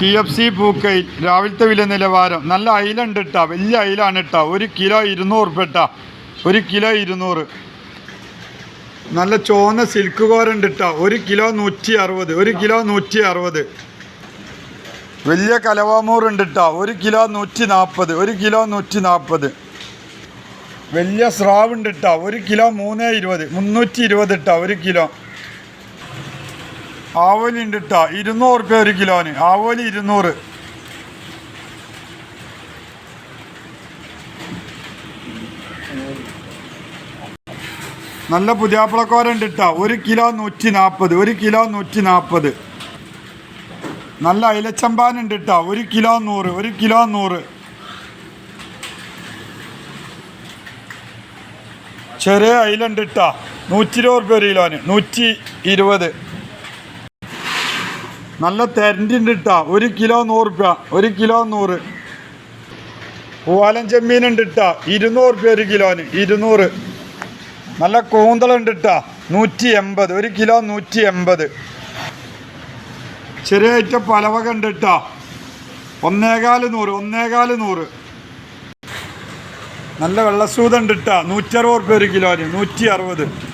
TFC പൂക്കൈ രാവിലത്തെ വില നിലവാരം നല്ല അയിലുണ്ട് കേട്ടോ. വലിയ അയിലാണ് കേട്ടോ. 1 കിലോ 200 ഉറുപ്പ്യ കേട്ടോ. 1 കിലോ 200. നല്ല ചോന്ന സിൽക്ക് കോരുണ്ട് കേട്ടോ. 1 കിലോ 160. 1 കിലോ 160. വലിയ കലവാമൂറുണ്ട് കേട്ടോ. 1 കിലോ 140. 1 കിലോ 140. വലിയ സ്രാവുണ്ട് കേട്ടോ. 1 കിലോ 320. 320 കേട്ടോ 1 കിലോ. ആവോലി ഉണ്ട് കേട്ടോ. 200 ഉറുപ്പ്യ 1 കിലോന്. ആവോലി 200. നല്ല പുതിയാപ്പിളക്കോരുണ്ട് കേട്ടോ. 1 കിലോ 140. 1 കിലോ 140. നല്ല അയിലച്ചമ്പാനുണ്ട് കേട്ടോ. 1 കിലോ 100. 1 കിലോ 100. ചെറിയ അയിലുണ്ട് കേട്ടോ. 120 ഉറുപ്പ്യ 1 കിലോന്. 120. നല്ല തെരണ്ടിണ്ട് കേട്ടോ. 1 കിലോ 100 ഉറുപ്പ്യ. 1 കിലോ 100. പൂവാലൻ ചെമ്മീനുണ്ട് കേട്ടോ. 200 ഉറുപ്പ്യ 1 കിലോന്. 200. നല്ല കൂന്തളുണ്ട് കേട്ടോ. 180. 1 കിലോ 180. ചെറിയ ഐറ്റം പലവക ഉണ്ട് കേട്ടോ. 1.25 100. 1.25 നല്ല വെള്ളസൂത ഉണ്ട് കേട്ടോ. 160 ഉറുപ്പ്യ 1 കിലോന്. 160.